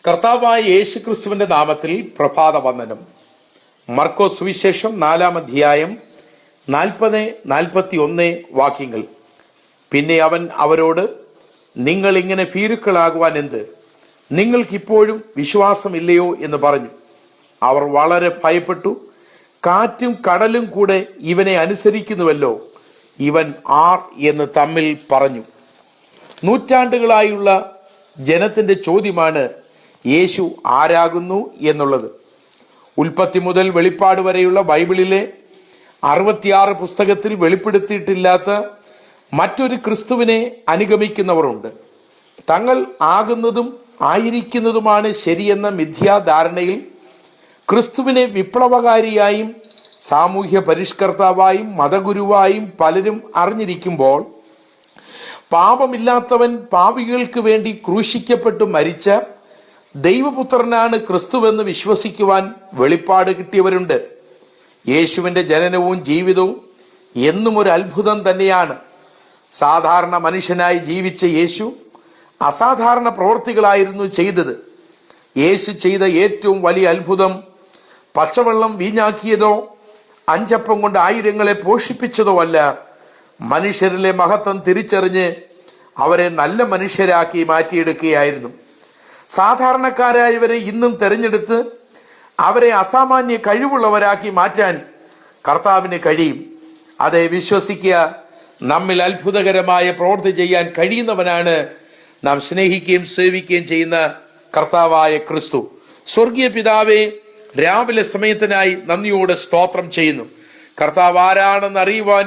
കർത്താവായ യേശു ക്രിസ്തുവിന്റെ നാമത്തിൽ പ്രഭാത വന്ദനം. മർക്കോസ് സുവിശേഷം 4-ാം അധ്യായം 40-41 വാക്യങ്ങൾ. പിന്നെ അവൻ അവരോട്, നിങ്ങൾ ഇങ്ങനെ ഭീരുക്കളാകുവാൻ എന്ത്? നിങ്ങൾക്കിപ്പോഴും വിശ്വാസമില്ലയോ എന്ന് പറഞ്ഞു. അവർ വളരെ ഭയപ്പെട്ടു. കാറ്റും കടലും കൂടെ ഇവനെ അനുസരിക്കുന്നുവല്ലോ, ഇവൻ ആർ എന്ന് തമ്മിൽ പറഞ്ഞു. നൂറ്റാണ്ടുകളായുള്ള ജനത്തിന്റെ ചോദ്യമാണ് യേശു ആരാകുന്നു എന്നുള്ളത്. ഉൽപ്പത്തി മുതൽ വെളിപ്പാട് വരെയുള്ള ബൈബിളിലെ 66 പുസ്തകത്തിൽ വെളിപ്പെടുത്തിയിട്ടില്ലാത്ത മറ്റൊരു ക്രിസ്തുവിനെ അനുഗമിക്കുന്നവരുണ്ട്. തങ്ങൾ ആകുന്നതും ആയിരിക്കുന്നതുമാണ് ശരിയെന്ന മിഥ്യാധാരണയിൽ ക്രിസ്തുവിനെ വിപ്ലവകാരിയായും സാമൂഹ്യ പരിഷ്കർത്താവായും മതഗുരുവായും പലരും അറിഞ്ഞിരിക്കുമ്പോൾ, പാപമില്ലാത്തവൻ പാപികൾക്ക് വേണ്ടി ക്രൂശിക്കപ്പെട്ടു മരിച്ച ദൈവപുത്രനാണ് ക്രിസ്തുവെന്ന് വിശ്വസിക്കുവാൻ വെളിപ്പാട് കിട്ടിയവരുണ്ട്. യേശുവിൻ്റെ ജനനവും ജീവിതവും എന്നും ഒരു അത്ഭുതം തന്നെയാണ്. സാധാരണ മനുഷ്യനായി ജീവിച്ച യേശു അസാധാരണ പ്രവൃത്തികളായിരുന്നു ചെയ്തത്. യേശു ചെയ്ത ഏറ്റവും വലിയ അത്ഭുതം പച്ചവെള്ളം വീഞ്ഞാക്കിയതോ 5 അപ്പം കൊണ്ട് 1000-ങ്ങളെ പോഷിപ്പിച്ചതോ അല്ല, മനുഷ്യരിലെ മഹത്വം തിരിച്ചറിഞ്ഞ് അവരെ നല്ല മനുഷ്യരാക്കി മാറ്റിയെടുക്കുകയായിരുന്നു. സാധാരണക്കാരായവരെ ഇന്നും തെരഞ്ഞെടുത്ത് അവരെ അസാമാന്യ കഴിവുള്ളവരാക്കി മാറ്റാൻ കർത്താവിന് കഴിയും. അതെ, വിശ്വസിക്കുക, നമ്മിൽ അത്ഭുതകരമായ പ്രവൃത്തി ചെയ്യാൻ കഴിയുന്നവനാണ് നാം സ്നേഹിക്കുകയും സേവിക്കുകയും ചെയ്യുന്ന കർത്താവായ ക്രിസ്തു. സ്വർഗീയ പിതാവേ, രാവിലെ സമയത്തിനായി നന്ദിയോടെ സ്തോത്രം ചെയ്യുന്നു. കർത്താവ് ആരാണെന്ന് അറിയുവാൻ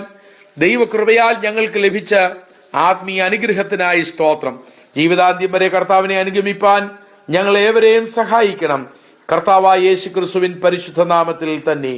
ദൈവകൃപയാൽ ഞങ്ങൾക്ക് ലഭിച്ച ആത്മീയ അനുഗ്രഹത്തിനായി സ്തോത്രം. ജീവിതാന്ത്യം വരെ കർത്താവിനെ അനുഗമിപ്പാൻ ഞങ്ങൾ ഏവരെയും സഹായിക്കണം. കർത്താവായ യേശു ക്രിസ്തുവിൻ പരിശുദ്ധ നാമത്തിൽ തന്നെ.